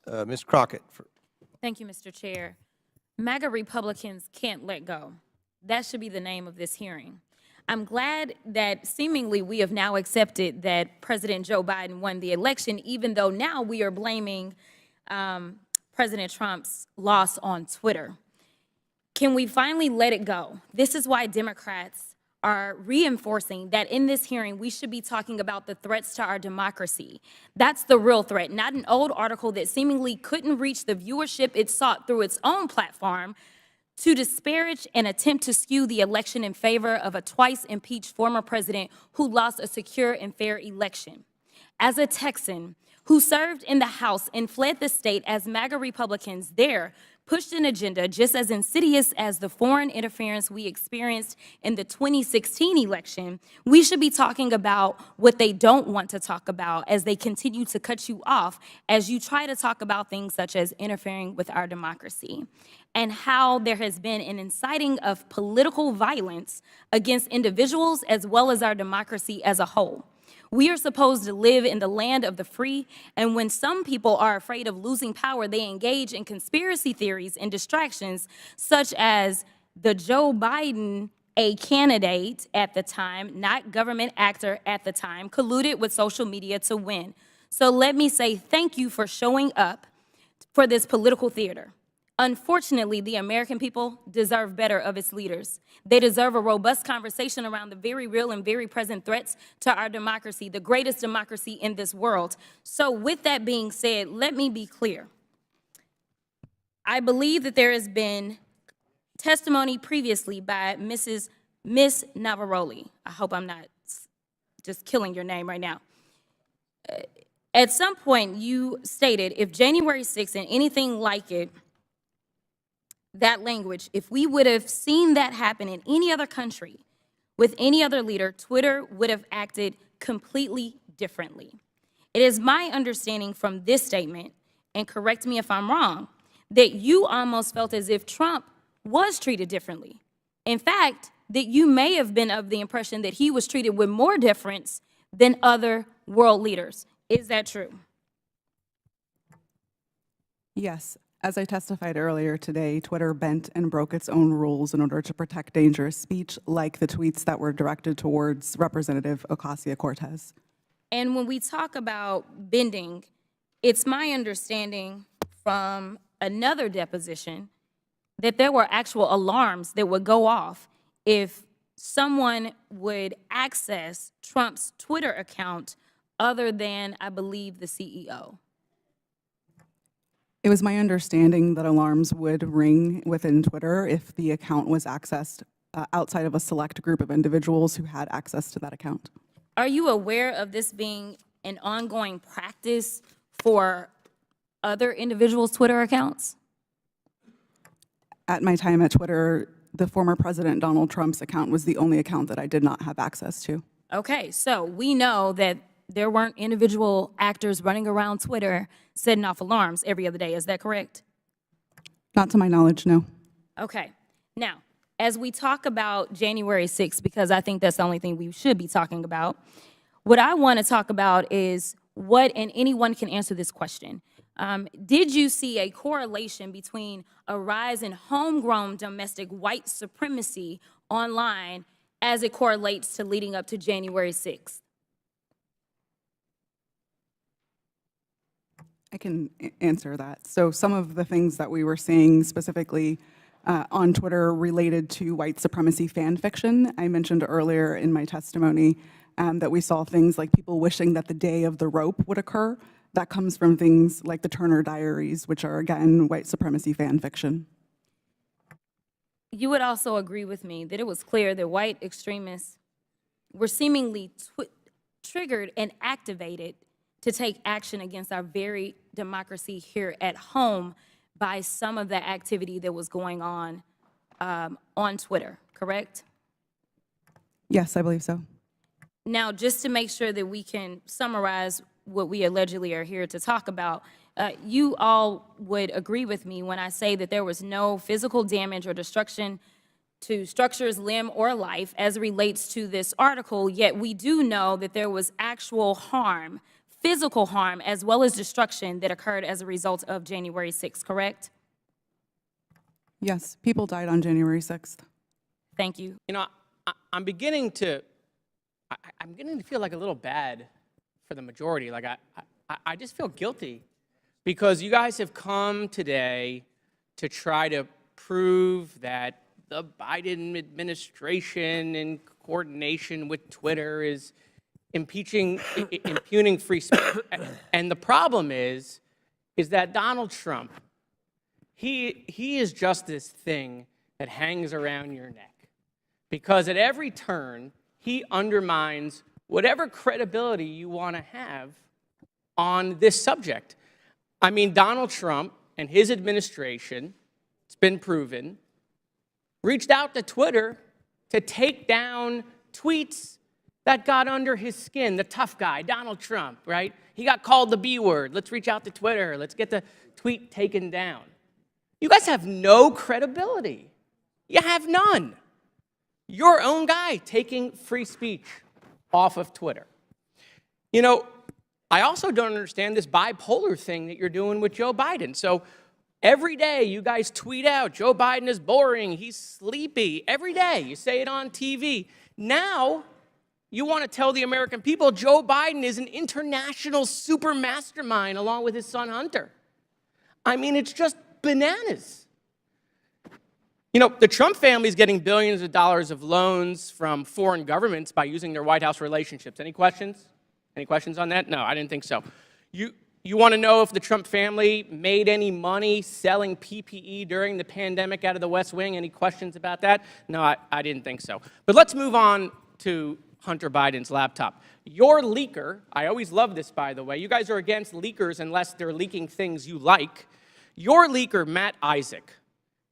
Ms. Crockett. Thank you, Mr. Chair. MAGA Republicans can't let go. That should be the name of this hearing. I'm glad that seemingly we have now accepted that President Joe Biden won the election, even though now we are blaming President Trump's loss on Twitter. Can we finally let it go? This is why Democrats are reinforcing that in this hearing, we should be talking about the threats to our democracy. That's the real threat, not an old article that seemingly couldn't reach the viewership it sought through its own platform to disparage and attempt to skew the election in favor of a twice impeached former president who lost a secure and fair election. As a Texan who served in the House and fled the state as MAGA Republicans there pushed an agenda just as insidious as the foreign interference we experienced in the 2016 election, we should be talking about what they don't want to talk about as they continue to cut you off as you try to talk about things such as interfering with our democracy, and how there has been an inciting of political violence against individuals as well as our democracy as a whole. We are supposed to live in the land of the free, and when some people are afraid of losing power, they engage in conspiracy theories and distractions, such as the Joe Biden, a candidate at the time, not government actor at the time, colluded with social media to win. So let me say thank you for showing up for this political theater. Unfortunately, the American people deserve better of its leaders. They deserve a robust conversation around the very real and very present threats to our democracy, the greatest democracy in this world. So with that being said, let me be clear. I believe that there has been testimony previously by Miss Navaroli. I hope I'm not just killing your name right now. At some point, you stated if January 6th and anything like it, that language, if we would have seen that happen in any other country with any other leader, Twitter would have acted completely differently. It is my understanding from this statement, and correct me if I'm wrong, that you almost felt as if Trump was treated differently. In fact, that you may have been of the impression that he was treated with more deference than other world leaders. Is that true? Yes. As I testified earlier today, Twitter bent and broke its own rules in order to protect dangerous speech, like the tweets that were directed towards Representative Ocasio-Cortez. And when we talk about bending, it's my understanding from another deposition that there were actual alarms that would go off if someone would access Trump's Twitter account other than, I believe, the CEO. It was my understanding that alarms would ring within Twitter if the account was accessed outside of a select group of individuals who had access to that account. Are you aware of this being an ongoing practice for other individuals' Twitter accounts? At my time at Twitter, the former President Donald Trump's account was the only account that I did not have access to. Okay, so we know that there weren't individual actors running around Twitter setting off alarms every other day. Is that correct? Not to my knowledge, no. Okay. Now, as we talk about January 6th, because I think that's the only thing we should be talking about, what I want to talk about is what, and anyone can answer this question. Did you see a correlation between a rise in homegrown domestic white supremacy online as it correlates to leading up to January 6th? I can answer that. So some of the things that we were seeing specifically on Twitter related to white supremacy fan fiction. I mentioned earlier in my testimony that we saw things like people wishing that the day of the rope would occur. That comes from things like the Turner Diaries, which are, again, white supremacy fan fiction. You would also agree with me that it was clear that white extremists were seemingly triggered and activated to take action against our very democracy here at home by some of the activity that was going on Twitter, correct? Yes, I believe so. Now, just to make sure that we can summarize what we allegedly are here to talk about, you all would agree with me when I say that there was no physical damage or destruction to structures, limb, or life as it relates to this article, yet we do know that there was actual harm, physical harm as well as destruction that occurred as a result of January 6th, correct? Yes, people died on January 6th. Thank you. You know, I'm beginning to feel like a little bad for the majority. Like I just feel guilty because you guys have come today to try to prove that the Biden administration in coordination with Twitter is impugning free speech. And the problem is that Donald Trump, he is just this thing that hangs around your neck. Because at every turn, he undermines whatever credibility you want to have on this subject. I mean, Donald Trump and his administration, it's been proven, reached out to Twitter to take down tweets that got under his skin. The tough guy, Donald Trump, right? He got called the B word. Let's reach out to Twitter. Let's get the tweet taken down. You guys have no credibility. You have none. Your own guy taking free speech off of Twitter. You know, I also don't understand this bipolar thing that you're doing with Joe Biden. So every day you guys tweet out, Joe Biden is boring, he's sleepy. Every day you say it on TV. Now you want to tell the American people Joe Biden is an international super mastermind along with his son Hunter. I mean, it's just bananas. You know, the Trump family is getting billions of dollars of loans from foreign governments by using their White House relationships. Any questions? Any questions on that? No, I didn't think so. You want to know if the Trump family made any money selling PPE during the pandemic out of the West Wing? Any questions about that? No, I didn't think so. But let's move on to Hunter Biden's laptop. Your leaker, I always love this, by the way. You guys are against leakers unless they're leaking things you like. Your leaker, Matt Isaac,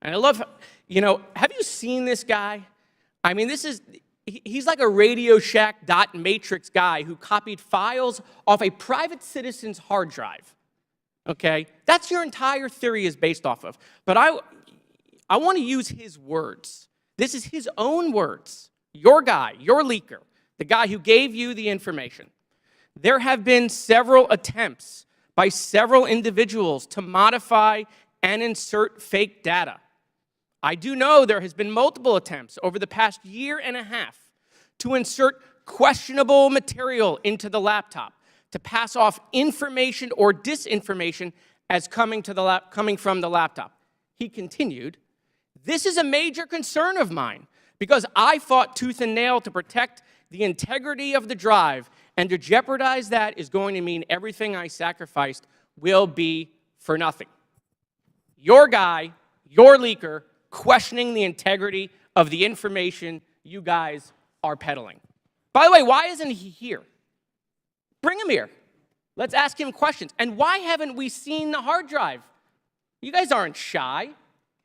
and I love, you know, have you seen this guy? I mean, he's like a Radio Shack .matrix guy who copied files off a private citizen's hard drive, okay? That's your entire theory is based off of. But I want to use his words. This is his own words. Your guy, your leaker, the guy who gave you the information. There have been several attempts by several individuals to modify and insert fake data. I do know there has been multiple attempts over the past year and a half to insert questionable material into the laptop, to pass off information or disinformation as coming from the laptop. He continued, "This is a major concern of mine because I fought tooth and nail to protect the integrity of the drive, and to jeopardize that is going to mean everything I sacrificed will be for nothing." Your guy, your leaker, questioning the integrity of the information you guys are peddling. By the way, why isn't he here? Bring him here. Let's ask him questions. And why haven't we seen the hard drive? You guys aren't shy.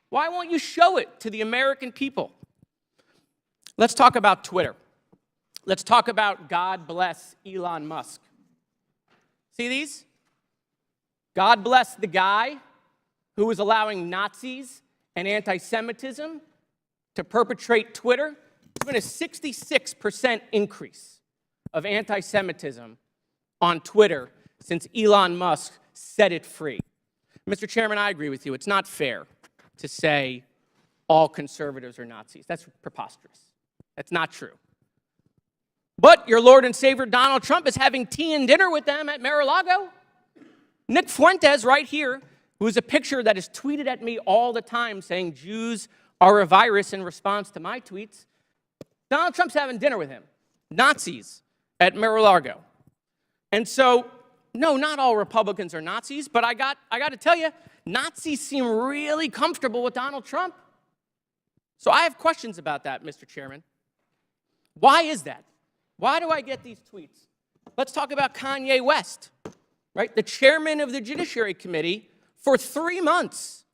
Why won't you show it to the American people? Let's talk about Twitter. Let's talk about God bless Elon Musk. See these? God bless the guy who is allowing Nazis and anti-Semitism to perpetrate Twitter. There's been a 66% increase of anti-Semitism on Twitter since Elon Musk set it free. Mr. Chairman, I agree with you. It's not fair to say all conservatives are Nazis. That's preposterous. That's not true. But your Lord and Savior Donald Trump is having tea and dinner with them at Mar-a-Lago. Nick Fuentes right here, who is a picture that is tweeted at me all the time saying Jews are a virus in response to my tweets. Donald Trump's having dinner with him. Nazis at Mar-a-Lago. And so, no, not all Republicans are Nazis, but I got to tell you, Nazis seem really comfortable with Donald Trump. So I have questions about that, Mr. Chairman. Why is that? Why do I get these tweets? Let's talk about Kanye West, right? The chairman of the Judiciary Committee for 3 months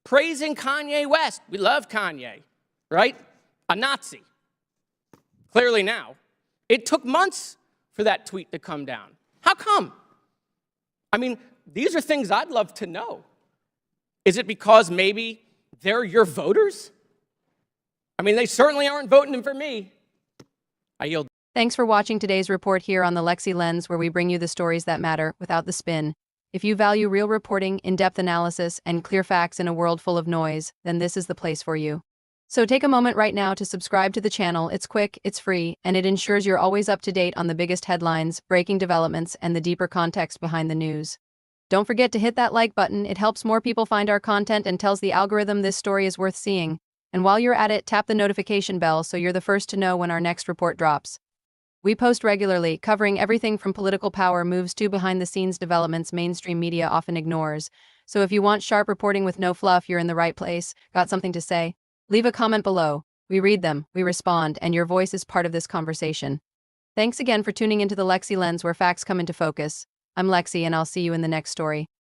praising Kanye West. We love Kanye, right? A Nazi. Clearly now. It took months for that tweet to come down. How come? I mean, these are things I'd love to know. Is it because maybe they're your voters? I mean, they certainly aren't voting for me. I yield. Thanks for watching today's report here on the Lexi Lens, where we bring you the stories that matter without the spin. If you value real reporting, in-depth analysis, and clear facts in a world full of noise, then this is the place for you. So take a moment right now to subscribe to the channel. It's quick, it's free, and it ensures you're always up to date on the biggest headlines, breaking developments, and the deeper context behind the news. Don't forget to hit that like button. It helps more people find our content and tells the algorithm this story is worth seeing. And while you're at it, tap the notification bell so you're the first to know when our next report drops. We post regularly, covering everything from political power moves to behind-the-scenes developments mainstream media often ignores. So if you want sharp reporting with no fluff, you're in the right place. Got something to say? Leave a comment below. We read them, we respond, and your voice is part of this conversation. Thanks again for tuning into the Lexi Lens, where facts come into focus. I'm Lexi, and I'll see you in the next story.